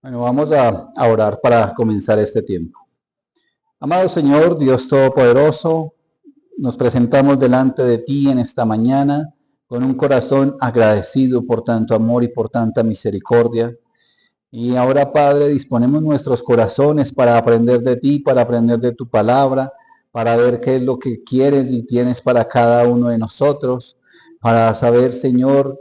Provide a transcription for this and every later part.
Bueno, vamos a orar para comenzar este tiempo. Amado Señor, Dios Todopoderoso, nos presentamos delante de ti en esta mañana con un corazón agradecido por tanto amor y por tanta misericordia. Y ahora, Padre, disponemos nuestros corazones para aprender de ti, para aprender de tu palabra, para ver qué es lo que quieres y tienes para cada uno de nosotros, para saber, Señor,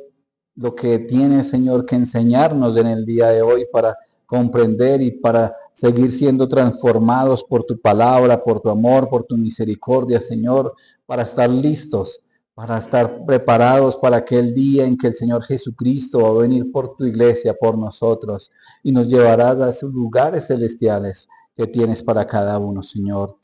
lo que tienes, Señor, que enseñarnos en el día de hoy para comprender y para seguir siendo transformados por tu palabra, por tu amor, por tu misericordia, Señor, para estar listos, para estar preparados para aquel día en que el Señor Jesucristo va a venir por tu iglesia, por nosotros, y nos llevará a esos lugares celestiales que tienes para cada uno, Señor.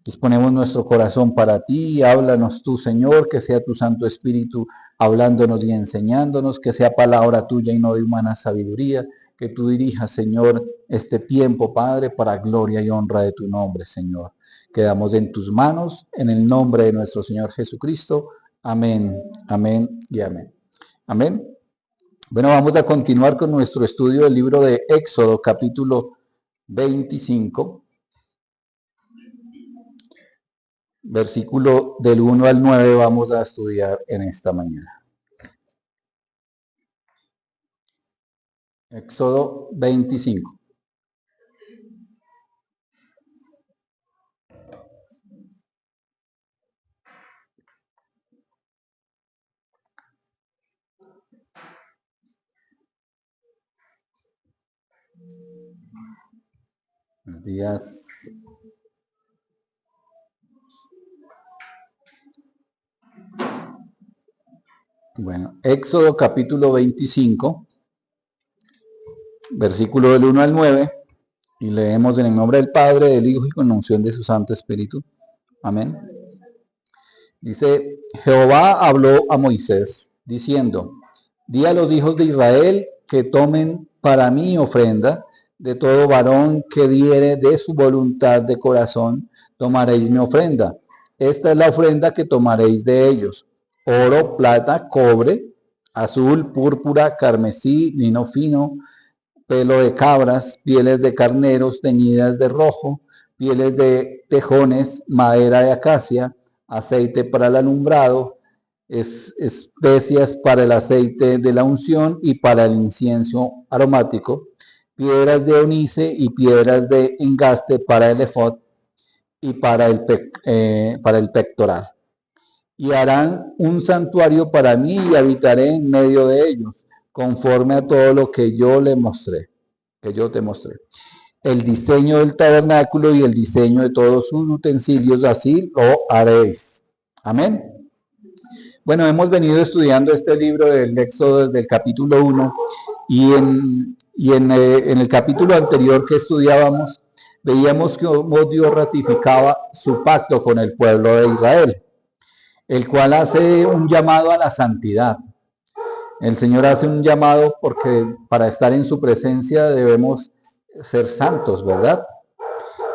Disponemos nuestro corazón para ti, háblanos tú, Señor, que sea tu Santo Espíritu hablándonos y enseñándonos, que sea palabra tuya y no de humana sabiduría, que tú dirijas, Señor, este tiempo, Padre, para gloria y honra de tu nombre, Señor. Quedamos en tus manos, en el nombre de nuestro Señor Jesucristo. Amén, amén y amén. Amén. Bueno, vamos a continuar con nuestro estudio del libro de Éxodo, capítulo 25. Versículo del 1 al 9 vamos a estudiar en esta mañana. Éxodo 25. Buenos días. Bueno, Éxodo capítulo 25, versículo del 1 al 9, y leemos en el nombre del Padre, del Hijo y con unción de su Santo Espíritu. Amén. Dice, Jehová habló a Moisés, diciendo, di a los hijos de Israel que tomen para mí ofrenda, de todo varón que diere de su voluntad de corazón, tomaréis mi ofrenda. Esta es la ofrenda que tomaréis de ellos: oro, plata, cobre, azul, púrpura, carmesí, lino fino, pelo de cabras, pieles de carneros teñidas de rojo, pieles de tejones, madera de acacia, aceite para el alumbrado, especias para el aceite de la unción y para el incienso aromático, piedras de onice y piedras de engaste para el efod y para el pectoral. Y harán un santuario para mí y habitaré en medio de ellos, conforme a todo lo que yo le mostré, que yo te mostré. El diseño del tabernáculo y el diseño de todos sus utensilios, así lo haréis. Amén. Bueno, hemos venido estudiando este libro del Éxodo desde el capítulo 1 y en el capítulo anterior que estudiábamos, veíamos cómo Dios ratificaba su pacto con el pueblo de Israel, el cual hace un llamado a la santidad. El Señor hace un llamado porque para estar en su presencia debemos ser santos, ¿verdad?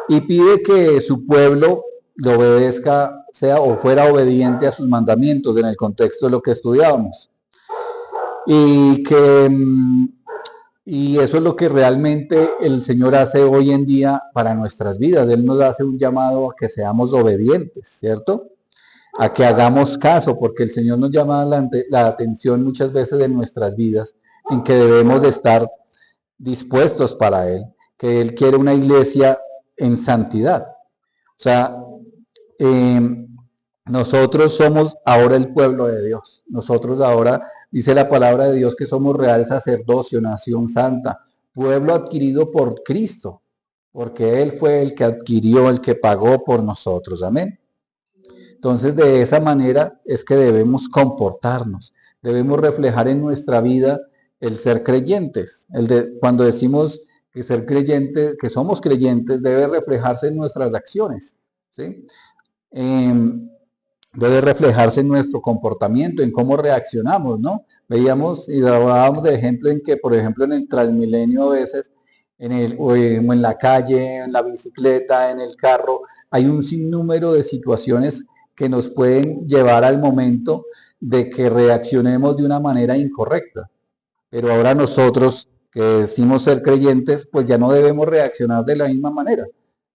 Y pide que su pueblo le obedezca, sea o fuera obediente a sus mandamientos en el contexto de lo que estudiábamos. Y eso es lo que realmente el Señor hace hoy en día para nuestras vidas. Él nos hace un llamado a que seamos obedientes, ¿cierto? A que hagamos caso, porque el Señor nos llama la atención muchas veces en nuestras vidas, en que debemos de estar dispuestos para Él, que Él quiere una iglesia en santidad. O sea, nosotros somos ahora el pueblo de Dios. Nosotros ahora, dice la palabra de Dios, que somos real sacerdocio, nación santa, pueblo adquirido por Cristo, porque Él fue el que adquirió, el que pagó por nosotros. Amén. Entonces, de esa manera es que debemos comportarnos, debemos reflejar en nuestra vida el ser creyentes. Cuando decimos que ser creyentes, que somos creyentes, debe reflejarse en nuestras acciones, ¿sí? Debe reflejarse en nuestro comportamiento, en cómo reaccionamos, ¿no? Veíamos y hablábamos de ejemplo en que, por ejemplo, en el Transmilenio a veces, o en la calle, en la bicicleta, en el carro, hay un sinnúmero de situaciones que nos pueden llevar al momento de que reaccionemos de una manera incorrecta. Pero ahora nosotros que decimos ser creyentes, pues ya no debemos reaccionar de la misma manera.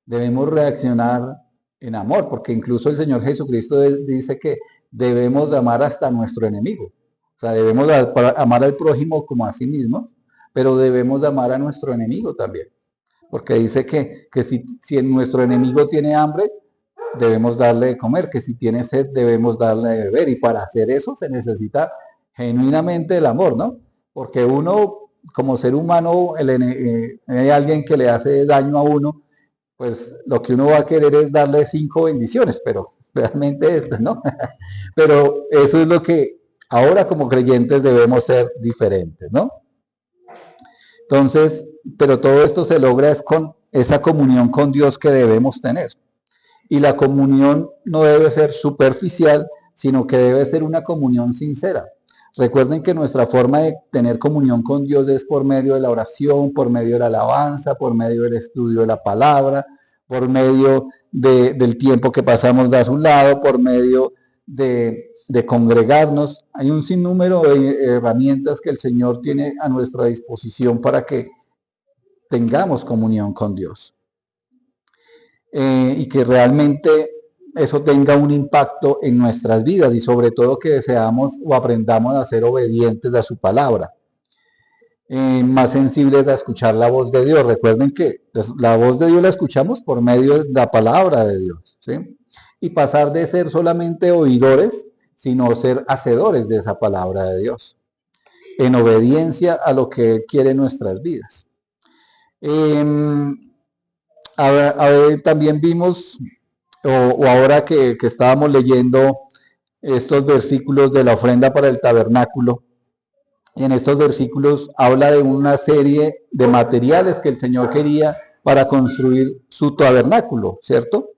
Debemos reaccionar en amor, porque incluso el Señor Jesucristo dice que debemos amar hasta nuestro enemigo. O sea, debemos amar al prójimo como a sí mismos, pero debemos amar a nuestro enemigo también. Porque dice que si nuestro enemigo tiene hambre, debemos darle de comer, que si tiene sed, debemos darle de beber. Y para hacer eso se necesita genuinamente el amor, ¿no? Porque uno, como ser humano, hay alguien que le hace daño a uno, pues lo que uno va a querer es darle 5 bendiciones, pero realmente esto, ¿no? Pero eso es lo que ahora como creyentes debemos ser diferentes, ¿no? Entonces, pero todo esto se logra es con esa comunión con Dios que debemos tener. Y la comunión no debe ser superficial, sino que debe ser una comunión sincera. Recuerden que nuestra forma de tener comunión con Dios es por medio de la oración, por medio de la alabanza, por medio del estudio de la palabra, por medio del tiempo que pasamos a su lado, por medio de congregarnos. Hay un sinnúmero de herramientas que el Señor tiene a nuestra disposición para que tengamos comunión con Dios. Y que realmente eso tenga un impacto en nuestras vidas y sobre todo que deseamos o aprendamos a ser obedientes a su palabra. Más sensibles a escuchar la voz de Dios. Recuerden que la voz de Dios la escuchamos por medio de la palabra de Dios, ¿sí? Y pasar de ser solamente oidores, sino ser hacedores de esa palabra de Dios, en obediencia a lo que Él quiere en nuestras vidas. También vimos, o ahora que estábamos leyendo estos versículos de la ofrenda para el tabernáculo, y en estos versículos habla de una serie de materiales que el Señor quería para construir su tabernáculo, ¿cierto?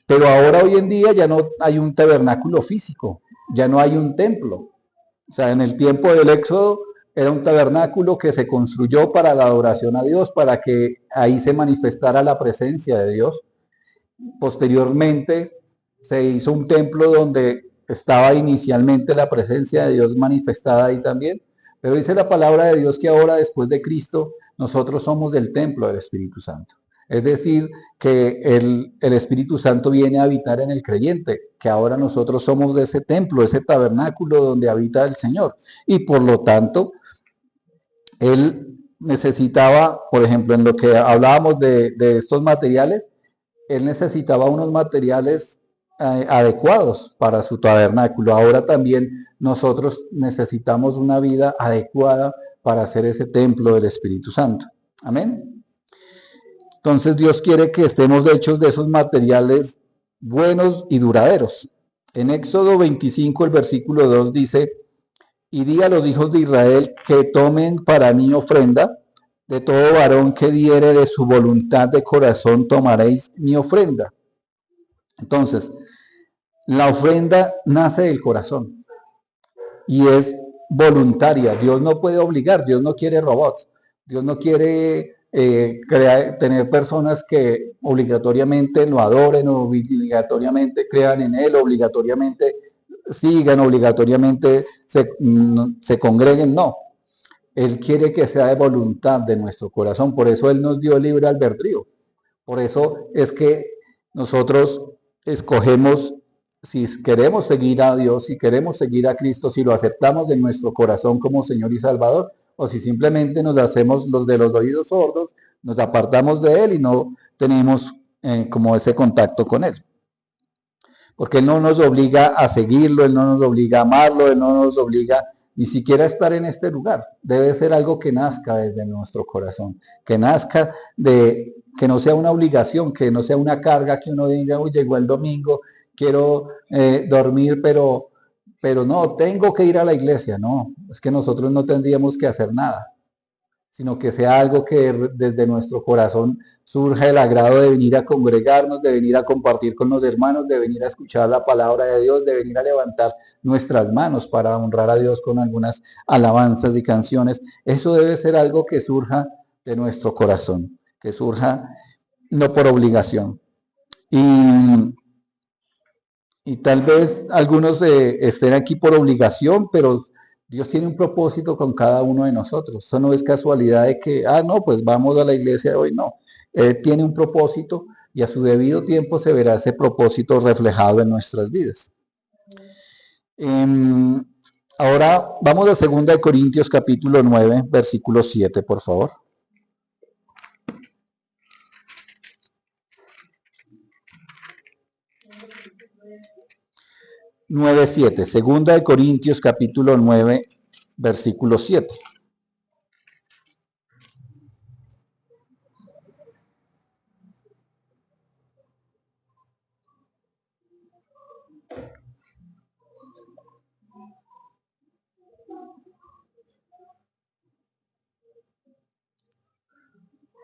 Pero ahora hoy en día ya no hay un tabernáculo físico, ya no hay un templo. O sea, en el tiempo del Éxodo era un tabernáculo que se construyó para la adoración a Dios, para que ahí se manifestara la presencia de Dios. Posteriormente se hizo un templo donde estaba inicialmente la presencia de Dios manifestada ahí también. Pero dice la palabra de Dios que ahora, después de Cristo, nosotros somos el templo del Espíritu Santo. Es decir, que el Espíritu Santo viene a habitar en el creyente, que ahora nosotros somos de ese templo, ese tabernáculo donde habita el Señor. Y por lo tanto, Él necesitaba, por ejemplo, en lo que hablábamos de estos materiales, Él necesitaba unos materiales adecuados para su tabernáculo. Ahora también nosotros necesitamos una vida adecuada para hacer ese templo del Espíritu Santo. Amén. Entonces Dios quiere que estemos hechos de esos materiales buenos y duraderos. En Éxodo 25, el versículo 2 dice, y di a los hijos de Israel que tomen para mí ofrenda, de todo varón que diere de su voluntad de corazón tomaréis mi ofrenda. Entonces, la ofrenda nace del corazón y es voluntaria. Dios no puede obligar, Dios no quiere robots, Dios no quiere tener personas que obligatoriamente lo adoren, obligatoriamente crean en Él, obligatoriamente sigan, obligatoriamente se congreguen, no. Él quiere que sea de voluntad de nuestro corazón, por eso Él nos dio libre albedrío. Por eso es que nosotros escogemos si queremos seguir a Dios, si queremos seguir a Cristo, si lo aceptamos de nuestro corazón como Señor y Salvador, o si simplemente nos hacemos los de los oídos sordos, nos apartamos de Él y no tenemos como ese contacto con Él. Porque Él no nos obliga a seguirlo, Él no nos obliga a amarlo, Él no nos obliga ni siquiera a estar en este lugar. Debe ser algo que nazca desde nuestro corazón, que nazca de, que no sea una obligación, que no sea una carga, que uno diga, uy, llegó el domingo, quiero dormir, pero no, tengo que ir a la iglesia. No, es que nosotros no tendríamos que hacer nada, sino que sea algo que desde nuestro corazón surja el agrado de venir a congregarnos, de venir a compartir con los hermanos, de venir a escuchar la palabra de Dios, de venir a levantar nuestras manos para honrar a Dios con algunas alabanzas y canciones. Eso debe ser algo que surja de nuestro corazón, que surja no por obligación. Y tal vez algunos estén aquí por obligación, pero Dios tiene un propósito con cada uno de nosotros. Eso no es casualidad de que, no, pues vamos a la iglesia hoy. No. Él tiene un propósito y a su debido tiempo se verá ese propósito reflejado en nuestras vidas. Ahora vamos a 2 Corintios capítulo 9, versículo 7, por favor. 9:7, 2 Corintios capítulo 9, versículo 7.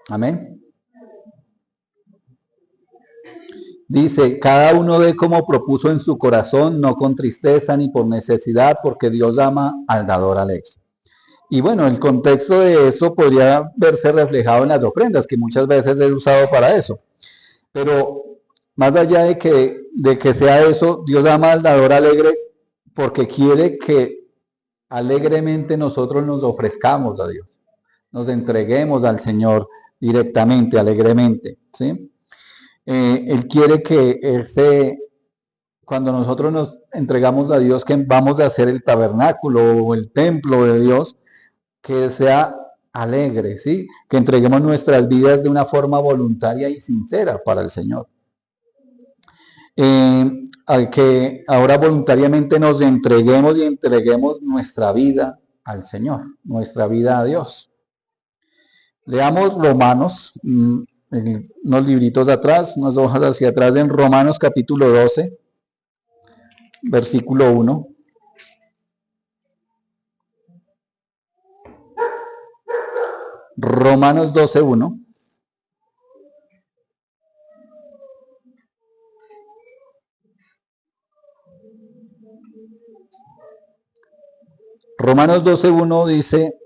Amén. Dice, cada uno ve como propuso en su corazón, no con tristeza ni por necesidad, porque Dios ama al dador alegre. Y bueno, el contexto de esto podría verse reflejado en las ofrendas, que muchas veces he usado para eso. Pero más allá de que sea eso, Dios ama al dador alegre porque quiere que alegremente nosotros nos ofrezcamos a Dios, nos entreguemos al Señor directamente, alegremente, ¿sí? Él quiere que cuando nosotros nos entregamos a Dios, que vamos a hacer el tabernáculo o el templo de Dios, que sea alegre, ¿sí? Que entreguemos nuestras vidas de una forma voluntaria y sincera para el Señor. Al que ahora voluntariamente nos entreguemos y entreguemos nuestra vida al Señor, nuestra vida a Dios. Leamos Romanos, unos libritos atrás, unas hojas hacia atrás en Romanos capítulo 12, versículo 1. Romanos 12, 1. Romanos 12, 1 dice,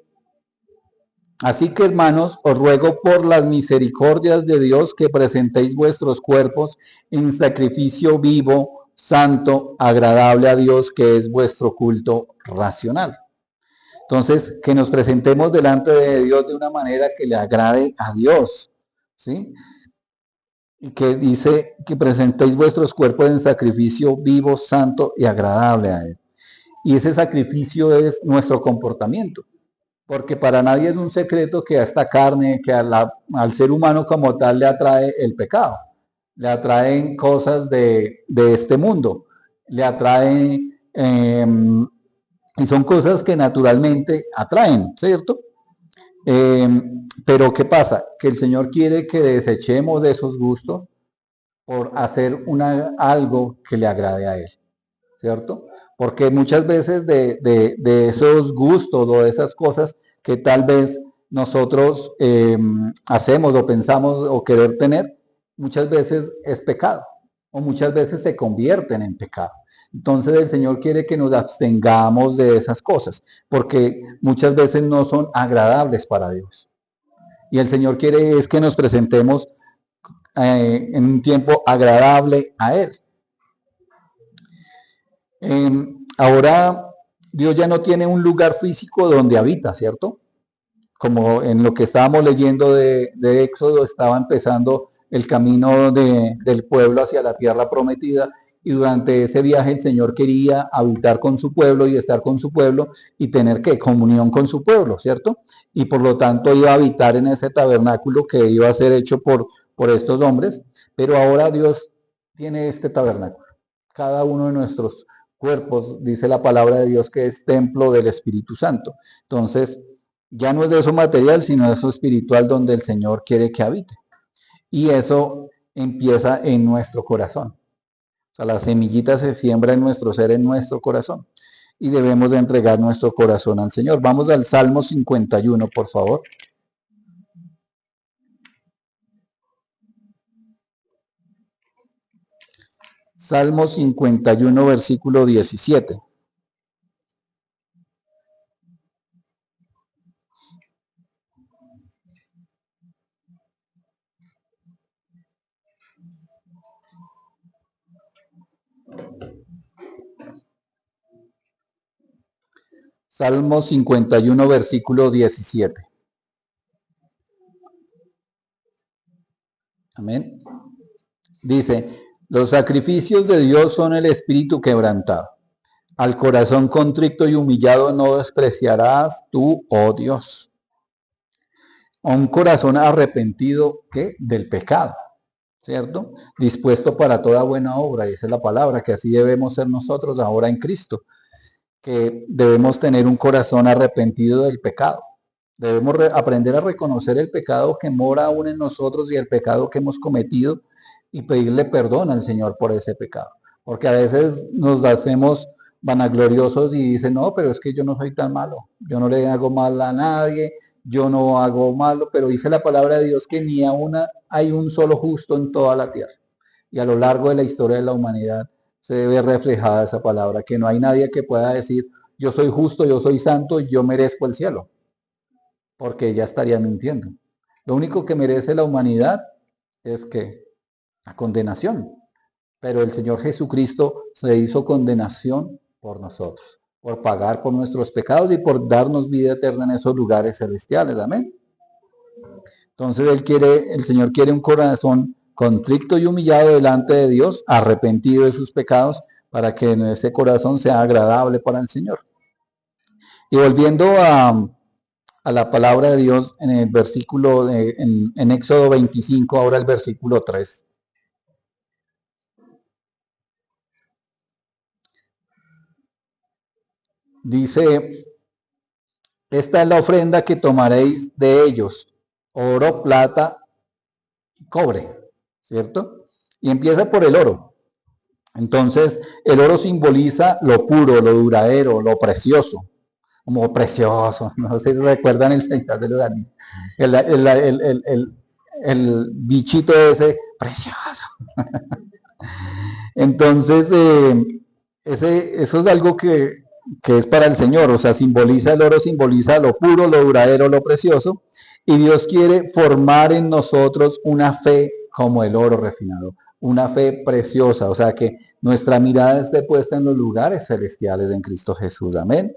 así que hermanos, os ruego por las misericordias de Dios que presentéis vuestros cuerpos en sacrificio vivo, santo, agradable a Dios, que es vuestro culto racional. Entonces, que nos presentemos delante de Dios de una manera que le agrade a Dios, ¿sí? Y que dice que presentéis vuestros cuerpos en sacrificio vivo, santo y agradable a Él. Y ese sacrificio es nuestro comportamiento, porque para nadie es un secreto que a esta carne, que al ser humano como tal le atrae el pecado, le atraen cosas de este mundo, le atraen, y son cosas que naturalmente atraen, ¿cierto? Pero ¿qué pasa? Que el Señor quiere que desechemos de esos gustos por hacer algo que le agrade a Él, ¿cierto? Porque muchas veces de esos gustos o de esas cosas que tal vez nosotros hacemos o pensamos o querer tener, muchas veces es pecado o muchas veces se convierten en pecado. Entonces el Señor quiere que nos abstengamos de esas cosas, porque muchas veces no son agradables para Dios. Y el Señor quiere es que nos presentemos en un tiempo agradable a Él. Ahora Dios ya no tiene un lugar físico donde habita, ¿cierto? Como en lo que estábamos leyendo de Éxodo, estaba empezando el camino del pueblo hacia la tierra prometida, y durante ese viaje el Señor quería habitar con su pueblo y estar con su pueblo y tener ¿qué? Comunión con su pueblo, ¿cierto? Y por lo tanto iba a habitar en ese tabernáculo que iba a ser hecho por estos hombres, pero ahora Dios tiene este tabernáculo. Cada uno de nuestros cuerpos, dice la palabra de Dios, que es templo del Espíritu Santo. Entonces, ya no es de eso material, sino de eso espiritual donde el Señor quiere que habite. Y eso empieza en nuestro corazón. O sea, la semillita se siembra en nuestro ser, en nuestro corazón. Y debemos de entregar nuestro corazón al Señor. Vamos al Salmo 51, por favor. Salmo 51, versículo 17. Salmo 51, versículo 17. Amén. Dice, los sacrificios de Dios son el espíritu quebrantado. Al corazón contrito y humillado no despreciarás tú, oh Dios. A un corazón arrepentido, ¿qué? Del pecado, ¿cierto? Dispuesto para toda buena obra, y esa es la palabra, que así debemos ser nosotros ahora en Cristo, que debemos tener un corazón arrepentido del pecado. Debemos aprender a reconocer el pecado que mora aún en nosotros y el pecado que hemos cometido y pedirle perdón al Señor por ese pecado. Porque a veces nos hacemos vanagloriosos y dicen, no, pero es que yo no soy tan malo, yo no le hago mal a nadie, yo no hago malo, pero dice la palabra de Dios que ni aún hay un solo justo en toda la tierra. Y a lo largo de la historia de la humanidad se ve reflejada esa palabra, que no hay nadie que pueda decir, yo soy justo, yo soy santo, yo merezco el cielo, porque ella estaría mintiendo. Lo único que merece la humanidad es que la condenación, pero el Señor Jesucristo se hizo condenación por nosotros, por pagar por nuestros pecados y por darnos vida eterna en esos lugares celestiales. Amén. Entonces el Señor quiere un corazón contrito y humillado delante de Dios, arrepentido de sus pecados, para que en ese corazón sea agradable para el Señor. Y volviendo a la palabra de Dios en el versículo, en Éxodo 25, ahora el versículo 3. Dice, esta es la ofrenda que tomaréis de ellos, oro, plata y cobre, ¿cierto? Y empieza por el oro. Entonces, el oro simboliza lo puro, lo duradero, lo precioso, como precioso. No sé si recuerdan el Señor de los Anillos. El bichito ese, precioso. Entonces, eso es algo que es para el Señor, o sea, simboliza el oro, simboliza lo puro, lo duradero, lo precioso, y Dios quiere formar en nosotros una fe como el oro refinado, una fe preciosa, o sea, que nuestra mirada esté puesta en los lugares celestiales en Cristo Jesús, amén.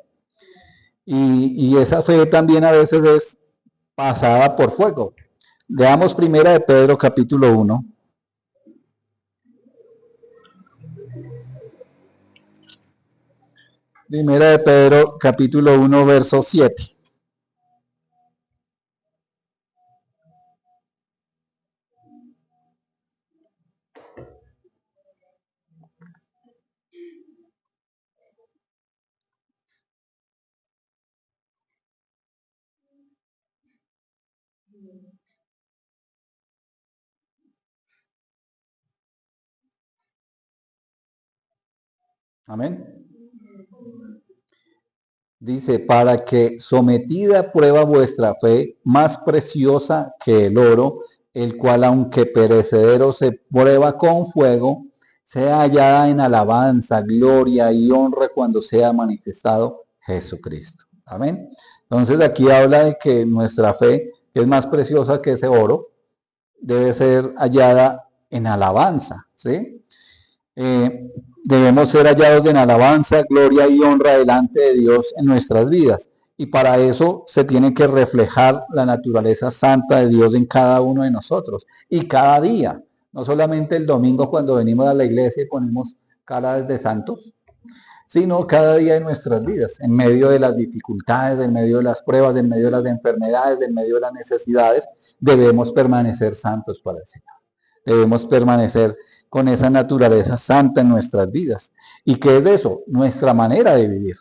Y esa fe también a veces es pasada por fuego. Leamos primera de Pedro capítulo 1. Primera de Pedro capítulo 1, verso 7. Amén. Dice, para que sometida a prueba vuestra fe, más preciosa que el oro, el cual aunque perecedero se prueba con fuego, sea hallada en alabanza, gloria y honra cuando sea manifestado Jesucristo. Amén. Entonces aquí habla de que nuestra fe, que es más preciosa que ese oro, debe ser hallada en alabanza, ¿sí? Debemos ser hallados en alabanza, gloria y honra delante de Dios en nuestras vidas. Y para eso se tiene que reflejar la naturaleza santa de Dios en cada uno de nosotros. Y cada día, no solamente el domingo cuando venimos a la iglesia y ponemos caras de santos, sino cada día de nuestras vidas, en medio de las dificultades, en medio de las pruebas, en medio de las enfermedades, en medio de las necesidades, debemos permanecer santos para el Señor. Debemos permanecer con esa naturaleza santa en nuestras vidas. ¿Y qué es eso? Nuestra manera de vivir.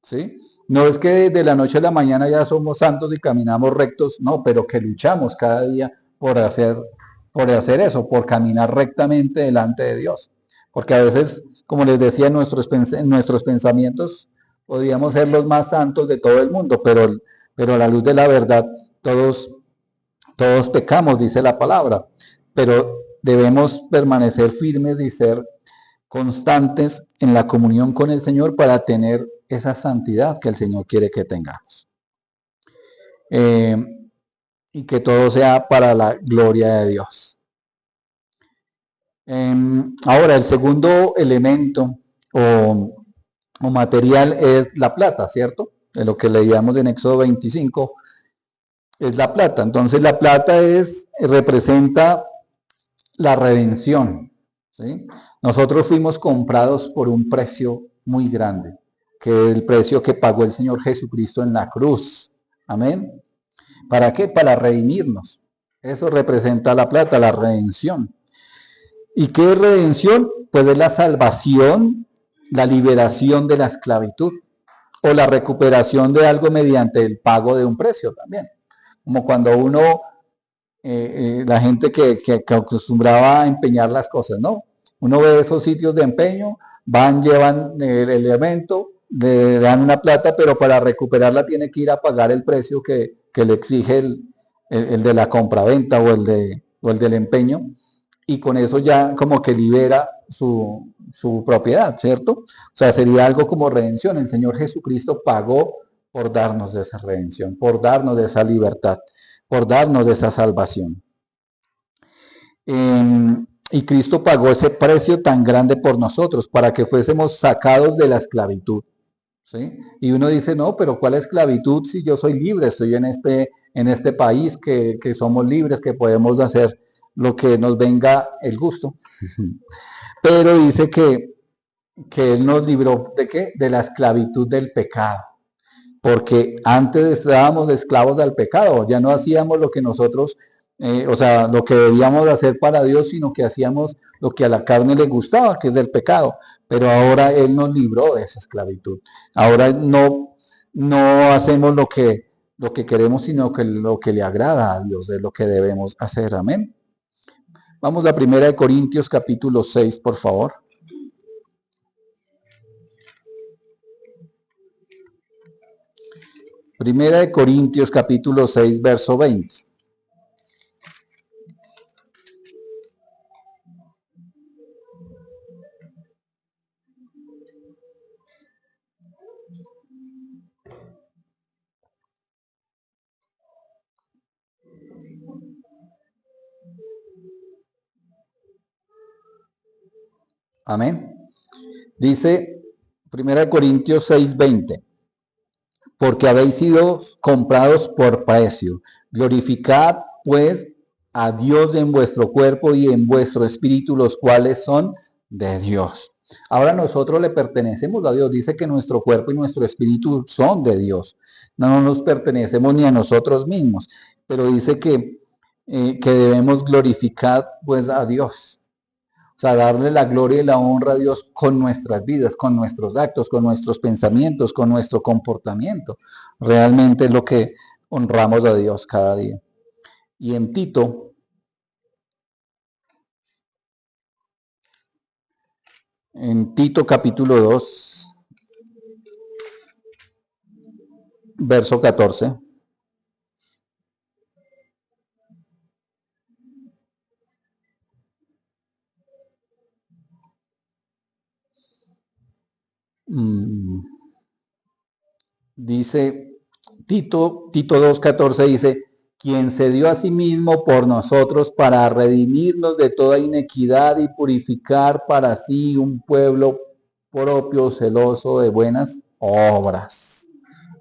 ¿Sí? No es que de la noche a la mañana ya somos santos y caminamos rectos, no, pero que luchamos cada día por hacer eso, por caminar rectamente delante de Dios. Porque a veces, como les decía, en nuestros pensamientos podríamos ser los más santos de todo el mundo, pero a la luz de la verdad todos pecamos, dice la palabra, pero debemos permanecer firmes y ser constantes en la comunión con el Señor para tener esa santidad que el Señor quiere que tengamos. Y que todo sea para la gloria de Dios. Ahora, el segundo elemento o material es la plata, ¿cierto? de lo que leíamos en Éxodo 25, es la plata. Entonces la plata representa la redención, ¿sí? Nosotros fuimos comprados por un precio muy grande, que es el precio que pagó el Señor Jesucristo en la cruz. Amén. ¿Para qué? Para redimirnos. Eso representa la plata, la redención. ¿Y qué es redención? Pues es la salvación, la liberación de la esclavitud o la recuperación de algo mediante el pago de un precio también. Como cuando la gente que acostumbraba a empeñar las cosas, ¿no? Uno ve esos sitios de empeño, van, llevan el evento, le dan una plata, pero para recuperarla tiene que ir a pagar el precio que le exige el de la compraventa o el del empeño, y con eso ya como que libera su propiedad, ¿cierto? O sea, sería algo como redención. El Señor Jesucristo pagó por darnos de esa redención, por darnos de esa libertad, por darnos de esa salvación. Y Cristo pagó ese precio tan grande por nosotros para que fuésemos sacados de la esclavitud. ¿Sí? Y uno dice, no, pero ¿cuál esclavitud si yo soy libre? Estoy en este país que somos libres, que podemos hacer lo que nos venga el gusto. Pero dice que Él nos libró ¿de qué? De la esclavitud del pecado. Porque antes estábamos esclavos al pecado, ya no hacíamos lo que nosotros, o sea, lo que debíamos hacer para Dios, sino que hacíamos lo que a la carne le gustaba, que es el pecado. Pero ahora Él nos libró de esa esclavitud. Ahora no hacemos lo que queremos, sino que lo que le agrada a Dios, es lo que debemos hacer. Amén. Vamos a 1 Corintios capítulo 6, por favor. Primera de Corintios capítulo 6, verso 20. Amén. Dice 1 Corintios 6, 20. Porque habéis sido comprados por precio. Glorificad pues a Dios en vuestro cuerpo y en vuestro espíritu, los cuales son de Dios. Ahora nosotros le pertenecemos a Dios. Dice que nuestro cuerpo y nuestro espíritu son de Dios. No nos pertenecemos ni a nosotros mismos. Pero dice que debemos glorificar pues a Dios. O sea, darle la gloria y la honra a Dios con nuestras vidas, con nuestros actos, con nuestros pensamientos, con nuestro comportamiento. Realmente es lo que honramos a Dios cada día. Y en Tito capítulo 2, verso 14. Dice Tito 2:14 dice, quien se dio a sí mismo por nosotros para redimirnos de toda inequidad y purificar para sí un pueblo propio, celoso de buenas obras.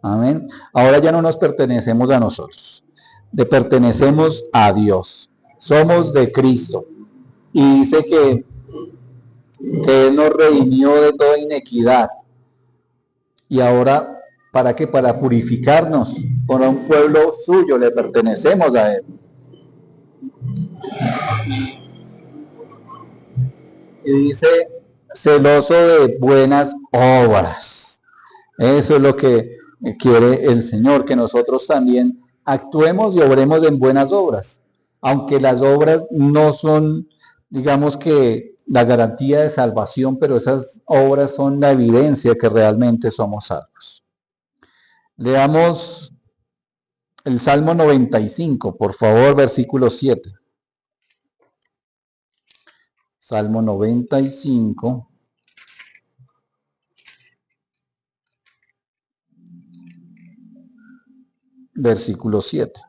Amén. Ahora ya no nos pertenecemos a nosotros, le pertenecemos a Dios. Somos de Cristo. Y dice que Él nos redimió de toda inequidad. Y ahora, ¿para qué? Para purificarnos. Para un pueblo suyo le pertenecemos a Él. Y dice, celoso de buenas obras. Eso es lo que quiere el Señor, que nosotros también actuemos y obremos en buenas obras. Aunque las obras no son, digamos que la garantía de salvación, pero esas obras son la evidencia que realmente somos salvos. Leamos el Salmo 95, por favor, versículo 7. Salmo 95, versículo 7.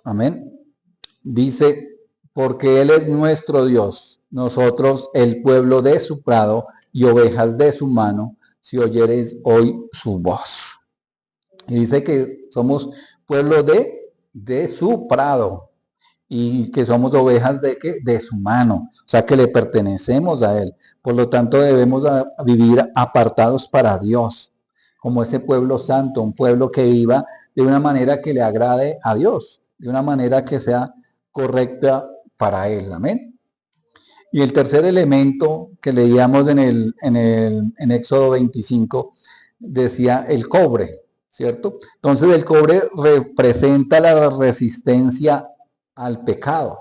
Amén. Dice, porque Él es nuestro Dios, nosotros el pueblo de su prado y ovejas de su mano, si oyereis hoy su voz. Y dice que somos pueblo de su prado y que somos ovejas de, ¿qué? De su mano, o sea que le pertenecemos a Él. Por lo tanto debemos vivir apartados para Dios, como ese pueblo santo, un pueblo que viva de una manera que le agrade a Dios, de una manera que sea correcta para Él. Amén. Y el tercer elemento que leíamos en Éxodo 25 decía el cobre, ¿cierto? Entonces el cobre representa la resistencia al pecado,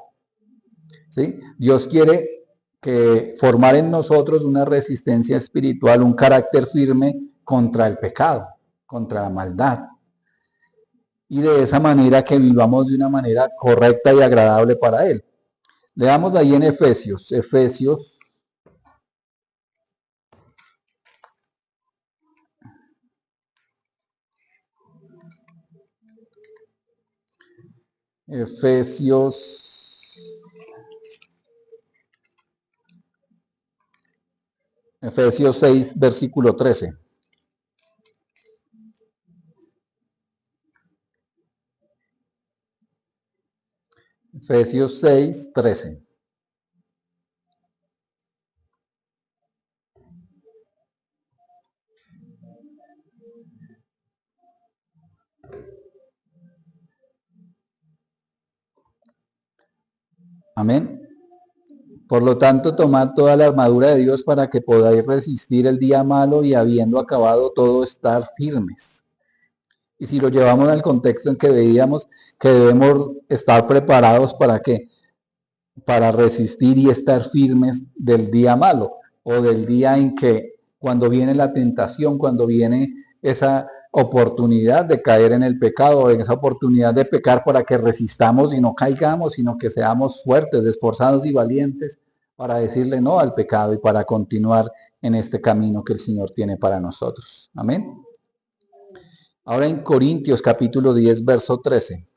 ¿sí? Dios quiere que formar en nosotros una resistencia espiritual, un carácter firme contra el pecado, contra la maldad. Y de esa manera que vivamos de una manera correcta y agradable para Él. Leamos ahí en Efesios, Efesios 6, versículo 13. Efesios 6, 13. Amén. Por lo tanto, tomad toda la armadura de Dios para que podáis resistir el día malo y habiendo acabado todo, estar firmes. Y si lo llevamos al contexto en que veíamos que debemos estar preparados para qué, para resistir y estar firmes del día malo o del día en que cuando viene la tentación, cuando viene esa oportunidad de caer en el pecado, en esa oportunidad de pecar para que resistamos y no caigamos, sino que seamos fuertes, esforzados y valientes para decirle no al pecado y para continuar en este camino que el Señor tiene para nosotros. Amén. Ahora en Corintios capítulo 10, verso 13.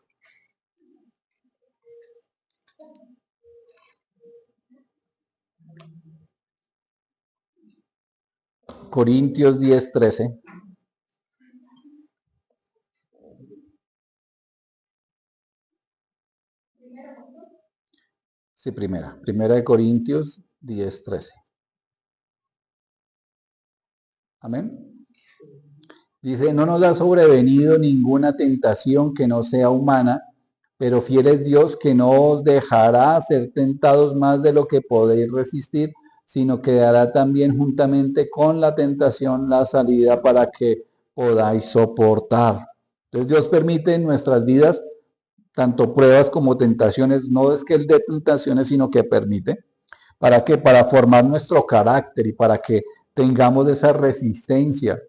Corintios 10, 13. Sí, primera de Corintios 10, 13. Amén. Dice, no nos ha sobrevenido ninguna tentación que no sea humana, pero fiel es Dios que no os dejará ser tentados más de lo que podéis resistir, sino que dará también juntamente con la tentación la salida para que podáis soportar. Entonces Dios permite en nuestras vidas tanto pruebas como tentaciones, no es que Él dé tentaciones, sino que permite. ¿Para qué? Para formar nuestro carácter y para que tengamos esa resistencia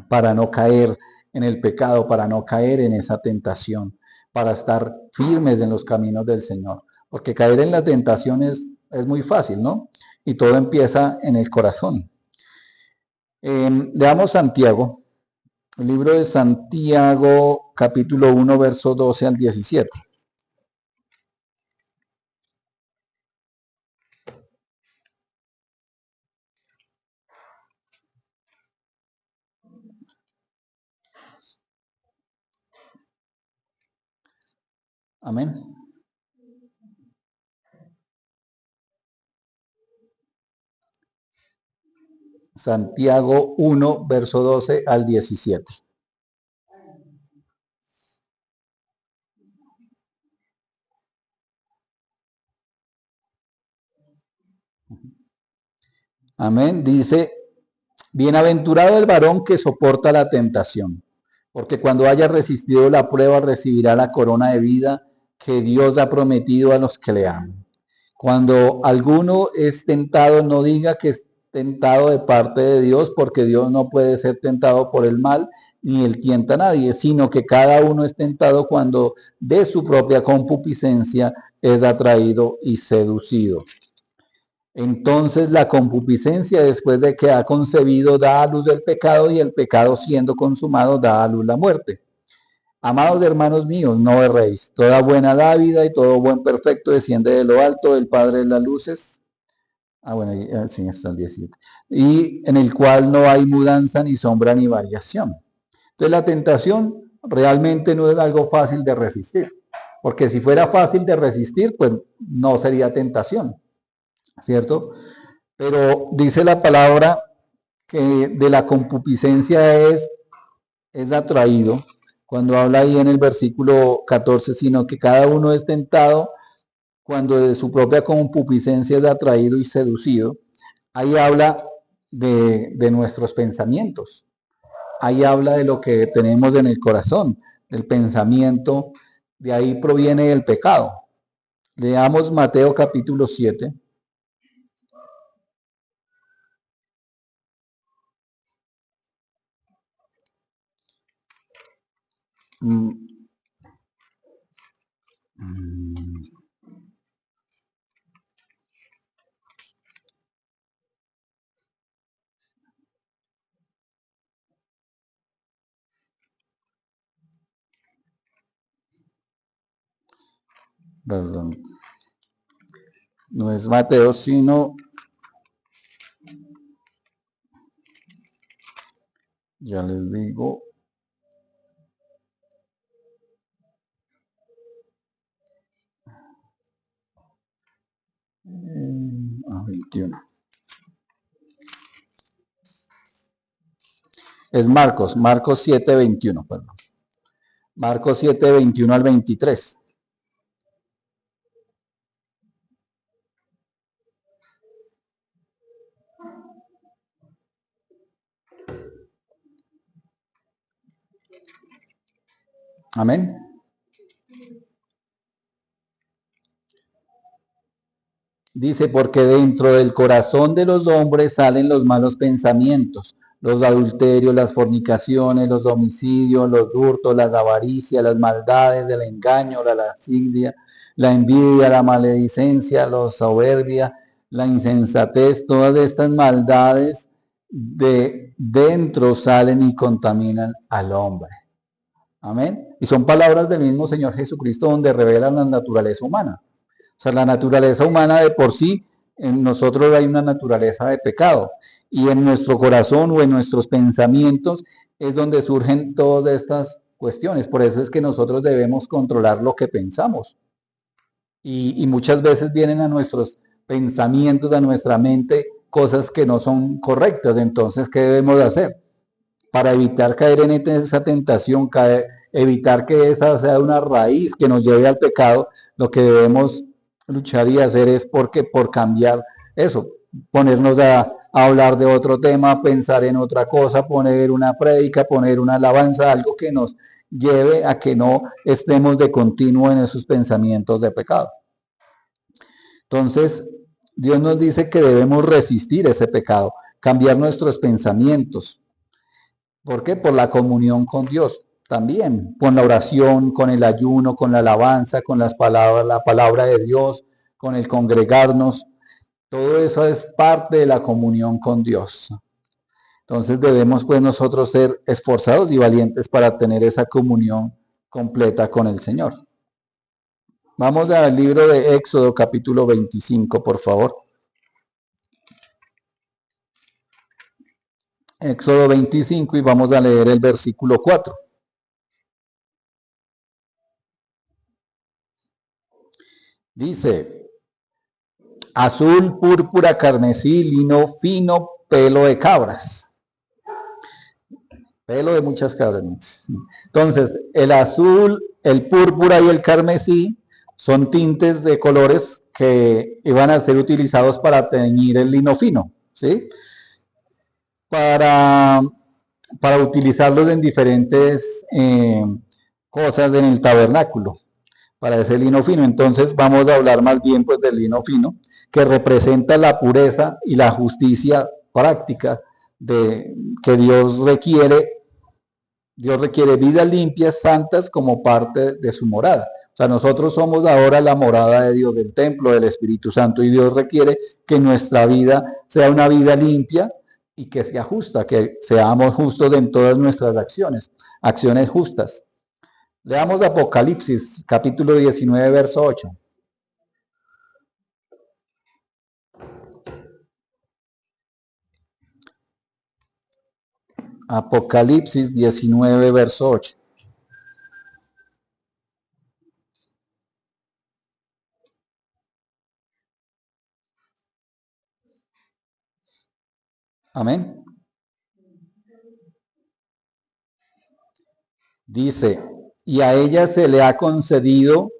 para no caer en el pecado, para no caer en esa tentación, para estar firmes en los caminos del Señor. Porque caer en la tentación es muy fácil, ¿no? Y todo empieza en el corazón. Leamos Santiago, el libro de Santiago, capítulo 1, verso 12 al 17. Amén. Santiago 1, verso 12 al 17. Amén. Dice, bienaventurado el varón que soporta la tentación, porque cuando haya resistido la prueba recibirá la corona de vida que Dios ha prometido a los que le aman. Cuando alguno es tentado, no diga que es tentado de parte de Dios, porque Dios no puede ser tentado por el mal, ni él tienta a nadie, sino que cada uno es tentado cuando de su propia concupiscencia es atraído y seducido. Entonces la concupiscencia, después de que ha concebido, da a luz el pecado, y el pecado siendo consumado da a luz la muerte. Amados hermanos míos, no erréis. Toda buena dávida y todo buen perfecto desciende de lo alto del Padre de las luces. Bueno, sí, está el 17. Y en el cual no hay mudanza, ni sombra, ni variación. Entonces la tentación realmente no es algo fácil de resistir. Porque si fuera fácil de resistir, pues no sería tentación, ¿cierto? Pero dice la palabra que de la concupiscencia es atraído, cuando habla ahí en el versículo 14, sino que cada uno es tentado cuando de su propia concupiscencia es atraído y seducido. Ahí habla de nuestros pensamientos, ahí habla de lo que tenemos en el corazón, del pensamiento, de ahí proviene el pecado. Leamos Mateo capítulo 7. Perdón, no es Mateo, sino, ya les digo, a 21. Es Marcos 7, 21, perdón. Marcos 7, 21 al 23. Amén. Dice, porque dentro del corazón de los hombres salen los malos pensamientos, los adulterios, las fornicaciones, los homicidios, los hurtos, las avaricias, las maldades, el engaño, la lascivia, la envidia, la maledicencia, la soberbia, la insensatez. Todas estas maldades de dentro salen y contaminan al hombre. Amén. Y son palabras del mismo Señor Jesucristo donde revelan la naturaleza humana. O sea, la naturaleza humana de por sí, en nosotros hay una naturaleza de pecado. Y en nuestro corazón o en nuestros pensamientos es donde surgen todas estas cuestiones. Por eso es que nosotros debemos controlar lo que pensamos. Y muchas veces vienen a nuestros pensamientos, a nuestra mente, cosas que no son correctas. Entonces, ¿qué debemos de hacer? Para evitar caer en esa tentación, evitar que esa sea una raíz que nos lleve al pecado, lo que debemos luchar y hacer es por cambiar eso, ponernos a hablar de otro tema, pensar en otra cosa, poner una prédica, poner una alabanza, algo que nos lleve a que no estemos de continuo en esos pensamientos de pecado. Entonces, Dios nos dice que debemos resistir ese pecado, cambiar nuestros pensamientos. ¿Por qué? Por la comunión con Dios también, con la oración, con el ayuno, con la alabanza, con las palabras, la palabra de Dios, con el congregarnos. Todo eso es parte de la comunión con Dios. Entonces debemos pues nosotros ser esforzados y valientes para tener esa comunión completa con el Señor. Vamos al libro de Éxodo capítulo 25, por favor. Éxodo 25 y vamos a leer el versículo 4. Dice, azul, púrpura, carmesí, lino fino, pelo de cabras. Pelo de muchas cabras. Entonces, el azul, el púrpura y el carmesí son tintes de colores que iban a ser utilizados para teñir el lino fino, ¿sí? Para utilizarlos en diferentes cosas en el tabernáculo, para ese lino fino. Entonces vamos a hablar más bien pues del lino fino, que representa la pureza y la justicia práctica de que Dios requiere. Dios requiere vidas limpias, santas, como parte de su morada. O sea, nosotros somos ahora la morada de Dios, del templo del Espíritu Santo, y Dios requiere que nuestra vida sea una vida limpia y que sea justa, que seamos justos en todas nuestras acciones, acciones justas. Leamos Apocalipsis, capítulo 19, verso 8. Apocalipsis 19, verso 8. Amén. Dice, y a ella se le ha concedido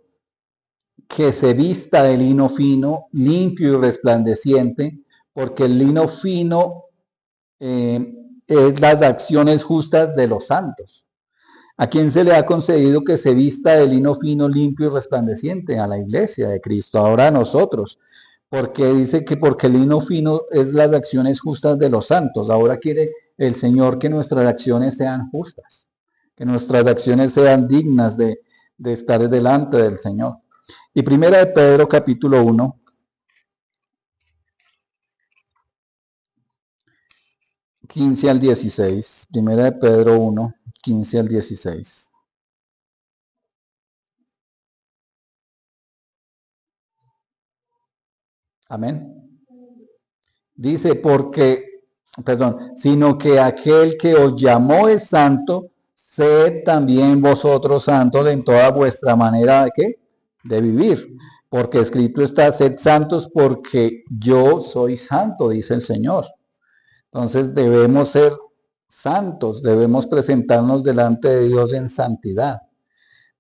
que se vista de lino fino, limpio y resplandeciente, porque el lino fino es las acciones justas de los santos. ¿A quién se le ha concedido que se vista de lino fino, limpio y resplandeciente? A la iglesia de Cristo, ahora a nosotros. Porque dice que porque el lino fino es las acciones justas de los santos. Ahora quiere el Señor que nuestras acciones sean justas, que nuestras acciones sean dignas de estar delante del Señor. Y primera de Pedro capítulo 1, 15 al 16. Primera de Pedro 1, 15 al 16. Amén. Dice, sino que aquel que os llamó es santo, sed también vosotros santos en toda vuestra manera de ¿qué? De vivir. Porque escrito está, sed santos porque yo soy santo, dice el Señor. Entonces debemos ser santos, debemos presentarnos delante de Dios en santidad.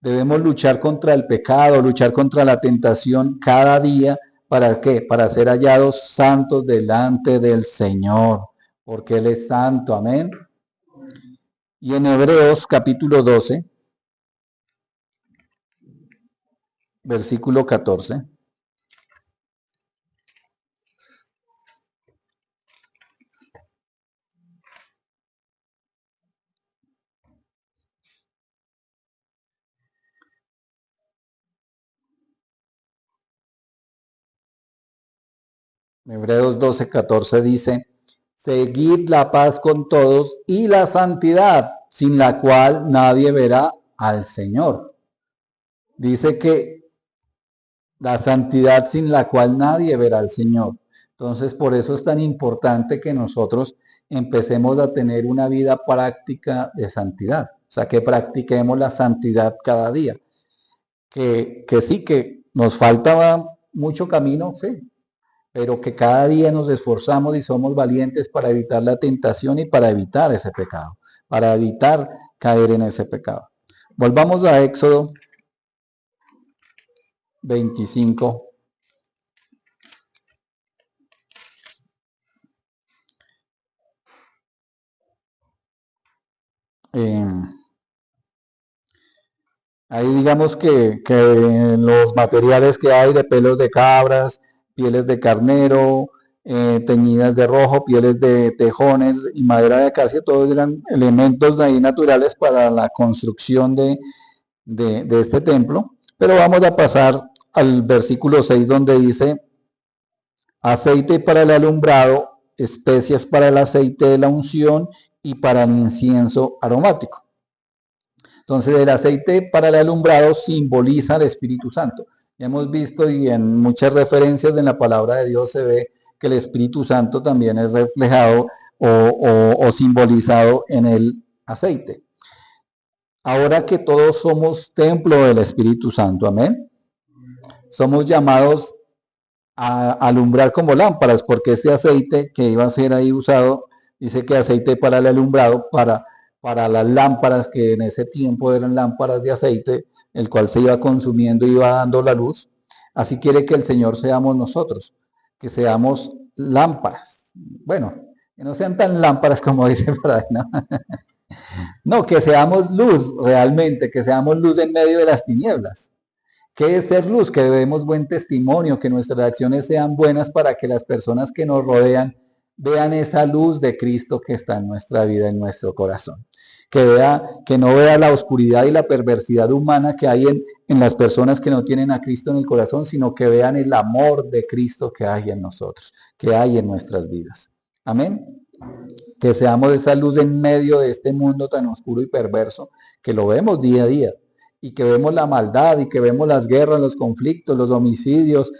Debemos luchar contra el pecado, luchar contra la tentación cada día. ¿Para qué? Para ser hallados santos delante del Señor, porque Él es santo. Amén. Y en Hebreos capítulo 12, versículo 14. Hebreos 12, 14 dice, seguid la paz con todos y la santidad, sin la cual nadie verá al Señor. Dice que la santidad sin la cual nadie verá al Señor. Entonces, por eso es tan importante que nosotros empecemos a tener una vida práctica de santidad. O sea, que practiquemos la santidad cada día. Que sí, que nos falta mucho camino, sí, pero que cada día nos esforzamos y somos valientes para evitar la tentación y para evitar ese pecado, para evitar caer en ese pecado. Volvamos a Éxodo 25. Ahí digamos que los materiales que hay de pelos de cabras, pieles de carnero, teñidas de rojo, pieles de tejones y madera de acacia, todos eran elementos de ahí naturales para la construcción de este templo. Pero vamos a pasar al versículo 6 donde dice, aceite para el alumbrado, especias para el aceite de la unción y para el incienso aromático. Entonces el aceite para el alumbrado simboliza al Espíritu Santo. Ya hemos visto y en muchas referencias en la palabra de Dios se ve que el Espíritu Santo también es reflejado o simbolizado en el aceite. Ahora que todos somos templo del Espíritu Santo, amén, somos llamados a alumbrar como lámparas, porque ese aceite que iba a ser ahí usado, dice que aceite para el alumbrado, para las lámparas que en ese tiempo eran lámparas de aceite, el cual se iba consumiendo y iba dando la luz. Así quiere que el Señor seamos nosotros, que seamos lámparas. Bueno, que no sean tan lámparas como dice por ahí, ¿no? No, que seamos luz realmente, que seamos luz en medio de las tinieblas. ¿Qué es ser luz? Que demos buen testimonio, que nuestras acciones sean buenas para que las personas que nos rodean vean esa luz de Cristo que está en nuestra vida, en nuestro corazón. Que no vea la oscuridad y la perversidad humana que hay en las personas que no tienen a Cristo en el corazón, sino que vean el amor de Cristo que hay en nosotros, que hay en nuestras vidas. Amén. Que seamos esa luz en medio de este mundo tan oscuro y perverso, que lo vemos día a día, y que vemos la maldad y que vemos las guerras, los conflictos, los homicidios,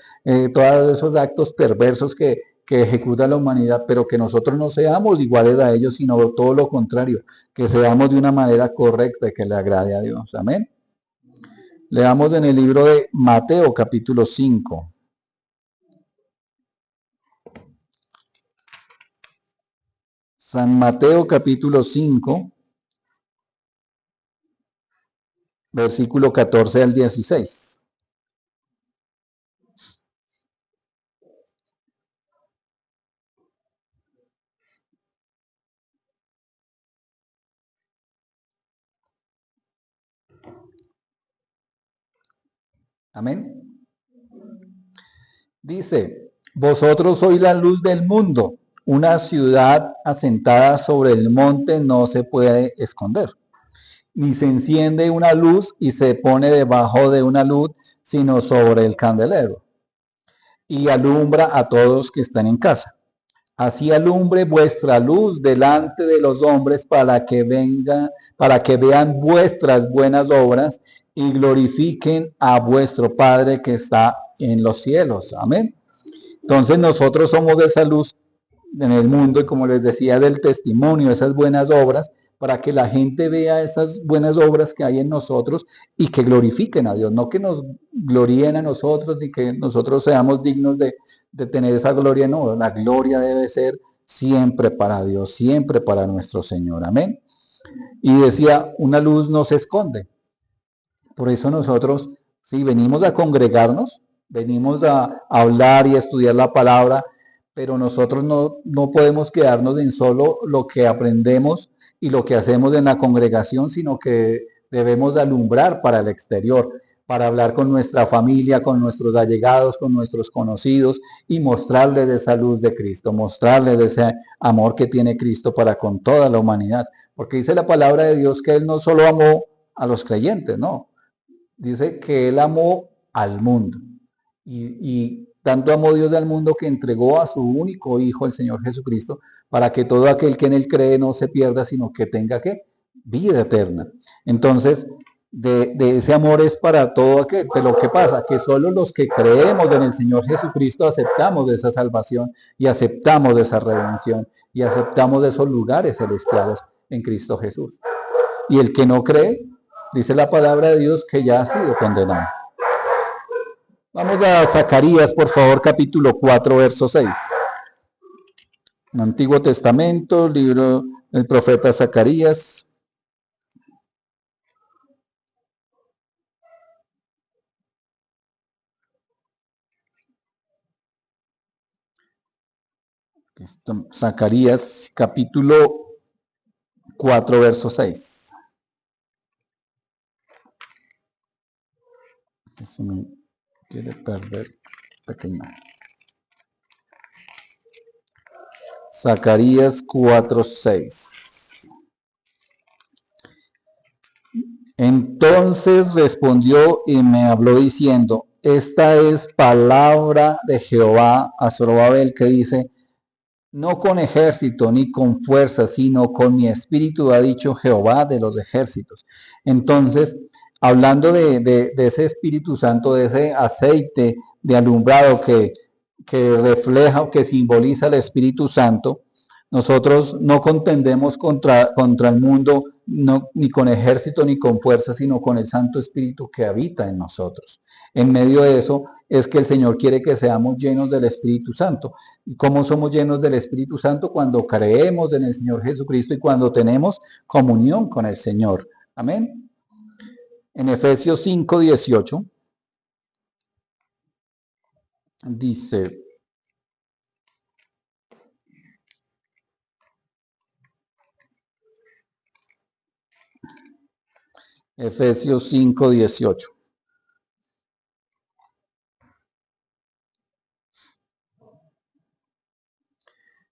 todos esos actos perversos que ejecuta la humanidad, pero que nosotros no seamos iguales a ellos, sino todo lo contrario, que seamos de una manera correcta y que le agrade a Dios. Amén. Leamos en el libro de Mateo capítulo 5. San Mateo capítulo 5, versículo 14 al 16. Amén. Dice, vosotros sois la luz del mundo. Una ciudad asentada sobre el monte no se puede esconder. Ni se enciende una luz y se pone debajo de una luz, sino sobre el candelero. Y alumbra a todos que están en casa. Así alumbre vuestra luz delante de los hombres para que vean vuestras buenas obras y glorifiquen a vuestro Padre que está en los cielos. Amén. Entonces nosotros somos esa luz en el mundo y como les decía del testimonio, esas buenas obras, para que la gente vea esas buenas obras que hay en nosotros y que glorifiquen a Dios, no que nos gloríen a nosotros ni que nosotros seamos dignos de tener esa gloria, no, la gloria debe ser siempre para Dios, siempre para nuestro Señor, amén. Y decía, una luz no se esconde, por eso nosotros, si venimos a congregarnos, venimos a hablar y a estudiar la palabra, pero nosotros no podemos quedarnos en solo lo que aprendemos y lo que hacemos en la congregación, sino que debemos alumbrar para el exterior, para hablar con nuestra familia, con nuestros allegados, con nuestros conocidos y mostrarles de esa luz de Cristo, mostrarles de ese amor que tiene Cristo para con toda la humanidad. Porque dice la palabra de Dios que Él no solo amó a los creyentes, no, dice que Él amó al mundo. Y tanto amó Dios al mundo que entregó a su único Hijo, el Señor Jesucristo, para que todo aquel que en Él cree no se pierda, sino que tenga ¿qué? Vida eterna. Entonces, de ese amor es para todo aquel. Pero ¿qué pasa? Que solo los que creemos en el Señor Jesucristo aceptamos de esa salvación y aceptamos de esa redención y aceptamos de esos lugares celestiales en Cristo Jesús. Y el que no cree, dice la palabra de Dios que ya ha sido condenado. Vamos a Zacarías, por favor, capítulo 4, verso 6. En Antiguo Testamento, libro del profeta Zacarías. Zacarías, capítulo 4, verso 6. Se me quiere perder pequeño. Zacarías 4, 6. Entonces respondió y me habló diciendo, esta es palabra de Jehová a Zorobabel que dice, no con ejército ni con fuerza, sino con mi espíritu, ha dicho Jehová de los ejércitos. Entonces, hablando de ese Espíritu Santo, de ese aceite de alumbrado que refleja o que simboliza el Espíritu Santo, nosotros no contendemos contra el mundo, no, ni con ejército ni con fuerza, sino con el Santo Espíritu que habita en nosotros. En medio de eso es que el Señor quiere que seamos llenos del Espíritu Santo. ¿Y cómo somos llenos del Espíritu Santo? Cuando creemos en el Señor Jesucristo y cuando tenemos comunión con el Señor. Amén. En Efesios 5, 18 dice, Efesios 5, 18.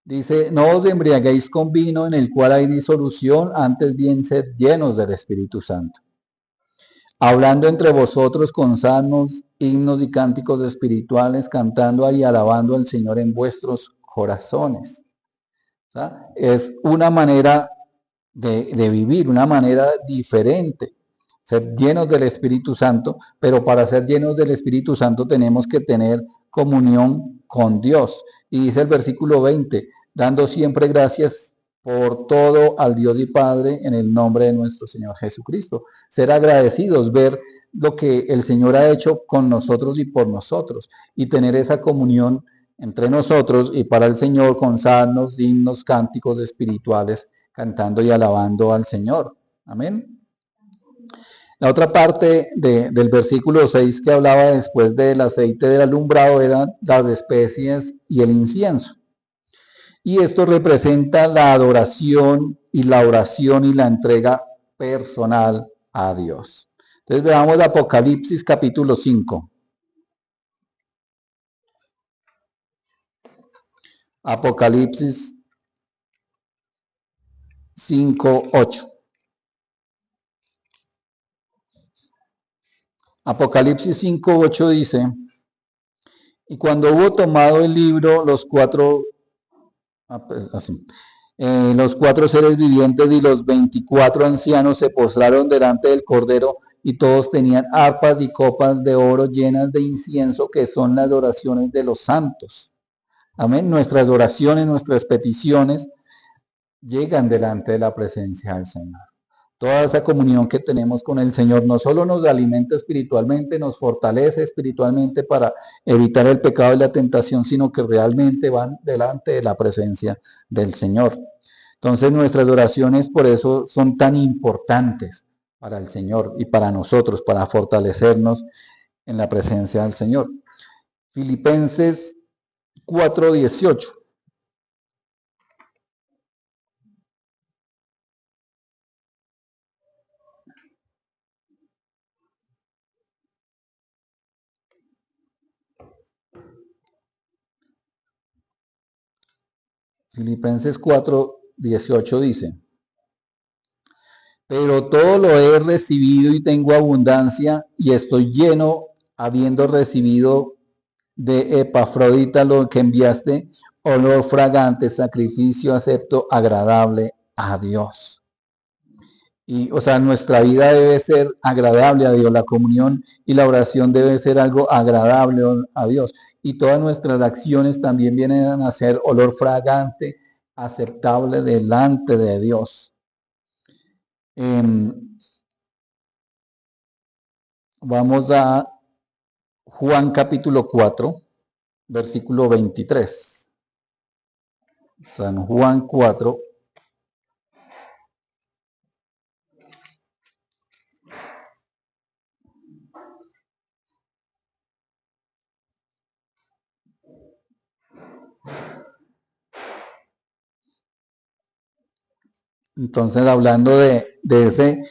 Dice, no os embriaguéis con vino en el cual hay disolución, antes bien sed llenos del Espíritu Santo, hablando entre vosotros con salmos, himnos y cánticos espirituales, cantando y alabando al Señor en vuestros corazones. Es una manera de vivir, una manera diferente. ser llenos del Espíritu Santo, pero para ser llenos del Espíritu Santo tenemos que tener comunión con Dios. Y dice el versículo 20, dando siempre gracias por todo al Dios y Padre en el nombre de nuestro Señor Jesucristo. Ser agradecidos, ver lo que el Señor ha hecho con nosotros y por nosotros, y tener esa comunión entre nosotros y para el Señor con salmos, himnos, cánticos espirituales, cantando y alabando al Señor. Amén. La otra parte del versículo 6 que hablaba después del aceite del alumbrado eran las especies y el incienso. Y esto representa la adoración y la oración y la entrega personal a Dios. Entonces veamos Apocalipsis capítulo 5. Apocalipsis 5:8. Apocalipsis 5:8 dice, y cuando hubo tomado el libro, los cuatro seres vivientes y los 24 ancianos se postraron delante del Cordero y todos tenían arpas y copas de oro llenas de incienso, que son las oraciones de los santos. Amén. Nuestras oraciones, nuestras peticiones llegan delante de la presencia del Señor. Toda esa comunión que tenemos con el Señor no solo nos alimenta espiritualmente, nos fortalece espiritualmente para evitar el pecado y la tentación, sino que realmente van delante de la presencia del Señor. Entonces nuestras oraciones por eso son tan importantes para el Señor y para nosotros, para fortalecernos en la presencia del Señor. Filipenses 4:18. Filipenses 4:18 dice, pero todo lo he recibido y tengo abundancia y estoy lleno, habiendo recibido de Epafrodita lo que enviaste, olor fragante, sacrificio acepto, agradable a Dios. Y, o sea, nuestra vida debe ser agradable a Dios, la comunión y la oración debe ser algo agradable a Dios. Y todas nuestras acciones también vienen a ser olor fragante, aceptable delante de Dios. Vamos a Juan capítulo 4, versículo 23. San Juan 4. Entonces, hablando de ese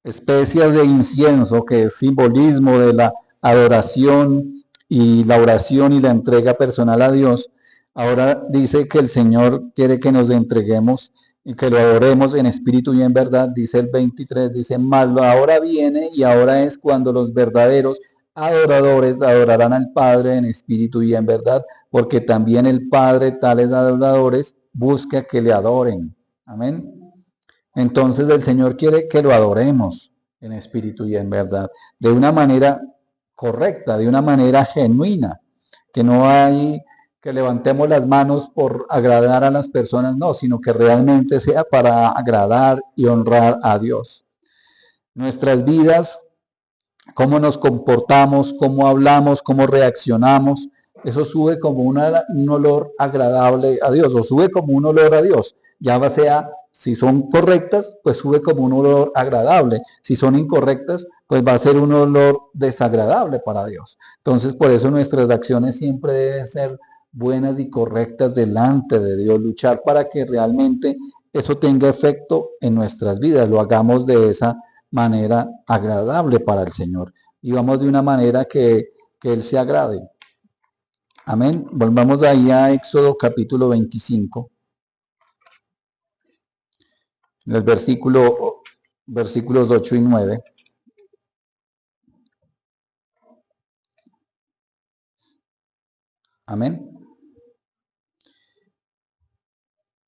especias de incienso, que es simbolismo de la adoración y la oración y la entrega personal a Dios, ahora dice que el Señor quiere que nos entreguemos y que lo adoremos en espíritu y en verdad. Dice el 23, dice, mas ahora viene y ahora es cuando los verdaderos adoradores adorarán al Padre en espíritu y en verdad, porque también el Padre tales adoradores busca que le adoren. Amén. Entonces el Señor quiere que lo adoremos en espíritu y en verdad, de una manera correcta, de una manera genuina, que no hay que levantemos las manos por agradar a las personas, no, sino que realmente sea para agradar y honrar a Dios. Nuestras vidas, cómo nos comportamos, cómo hablamos, cómo reaccionamos, eso sube como un olor agradable a Dios, o sube como un olor a Dios, ya sea si son correctas, pues sube como un olor agradable. Si son incorrectas, pues va a ser un olor desagradable para Dios. Entonces, por eso nuestras acciones siempre deben ser buenas y correctas delante de Dios. Luchar para que realmente eso tenga efecto en nuestras vidas. Lo hagamos de esa manera agradable para el Señor. Y vamos de una manera que Él se agrade. Amén. Volvamos ahí a Éxodo capítulo 25. En el versículos 8 y 9. Amén.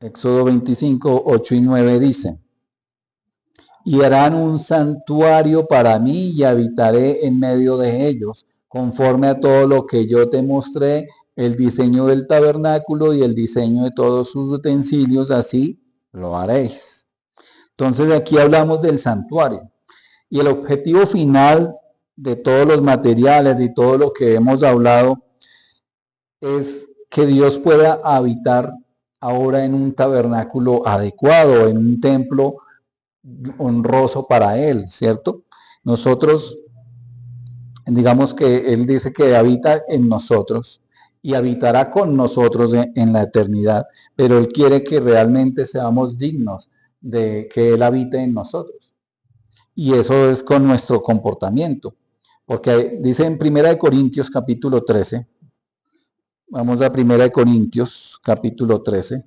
Éxodo 25, 8 y 9 dice, y harán un santuario para mí y habitaré en medio de ellos, conforme a todo lo que yo te mostré, el diseño del tabernáculo y el diseño de todos sus utensilios, así lo haréis. Entonces aquí hablamos del santuario y el objetivo final de todos los materiales y todo lo que hemos hablado es que Dios pueda habitar ahora en un tabernáculo adecuado, en un templo honroso para Él, ¿cierto? Nosotros, digamos que Él dice que habita en nosotros y habitará con nosotros en la eternidad, pero Él quiere que realmente seamos dignos de que Él habite en nosotros. Y eso es con nuestro comportamiento, porque dice en 1 Corintios capítulo 13, vamos a 1 Corintios capítulo 13.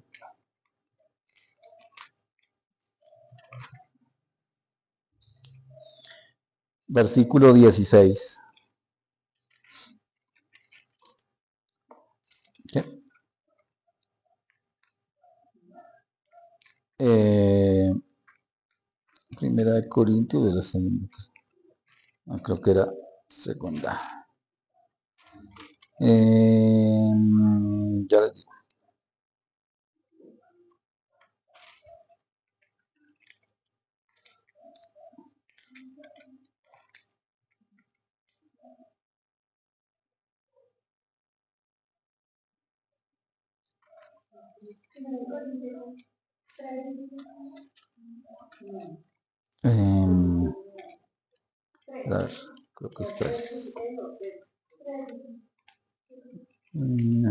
Versículo 16. ¿Qué? Primera de Corintios de la segunda. Creo que era segunda. Ya les digo. Creo que es 3.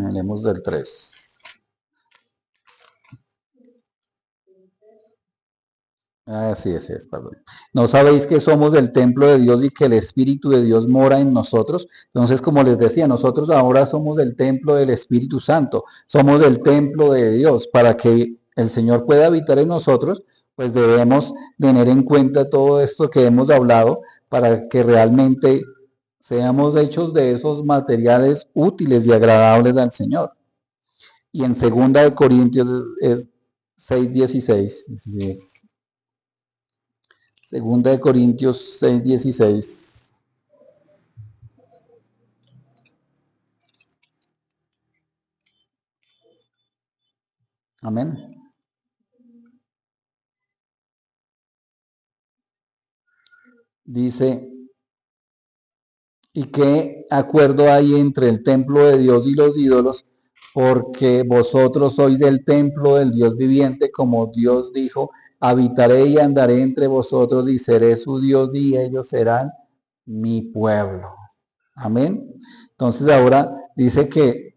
Hablemos del 3. Así es, perdón. ¿No sabéis que somos del templo de Dios y que el Espíritu de Dios mora en nosotros? Entonces, como les decía, nosotros ahora somos del templo del Espíritu Santo, somos del templo de Dios. Para que el Señor pueda habitar en nosotros, pues debemos tener en cuenta todo esto que hemos hablado para que realmente seamos hechos de esos materiales útiles y agradables al Señor. Y en 2 Corintios es 6:16. Segunda de Corintios 6:16. Amén. Dice, ¿y qué acuerdo hay entre el templo de Dios y los ídolos? Porque vosotros sois del templo del Dios viviente, como Dios dijo, habitaré y andaré entre vosotros y seré su Dios y ellos serán mi pueblo. Amén. Entonces ahora dice que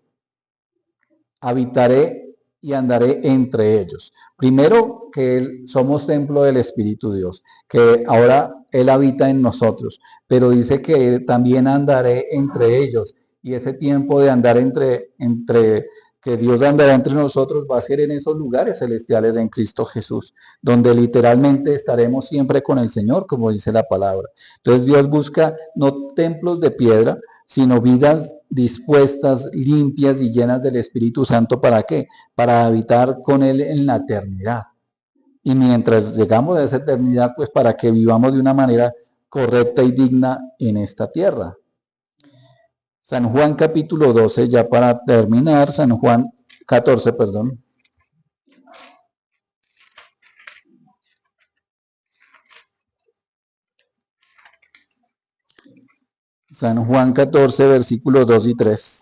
habitaré y andaré entre ellos. Primero, que somos templo del Espíritu Dios, que ahora Él habita en nosotros, pero dice que también andaré entre ellos. Y ese tiempo de andar que Dios andará entre nosotros va a ser en esos lugares celestiales en Cristo Jesús, donde literalmente estaremos siempre con el Señor, como dice la palabra. Entonces Dios busca no templos de piedra, sino vidas dispuestas, limpias y llenas del Espíritu Santo. ¿Para qué? Para habitar con Él en la eternidad. Y mientras llegamos a esa eternidad, pues para que vivamos de una manera correcta y digna en esta tierra. San Juan capítulo 12, ya para terminar, San Juan 14, perdón. San Juan 14, versículos 2 y 3.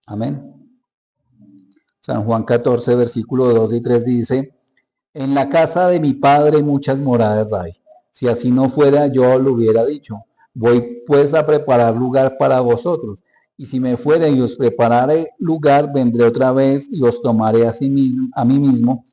Amén. San Juan 14, versículos 2 y 3 dice, en la casa de mi padre muchas moradas hay. Si así no fuera, yo lo hubiera dicho. Voy pues a preparar lugar para vosotros. Y si me fuere y os preparare lugar, vendré otra vez y os tomaré a mí mismo,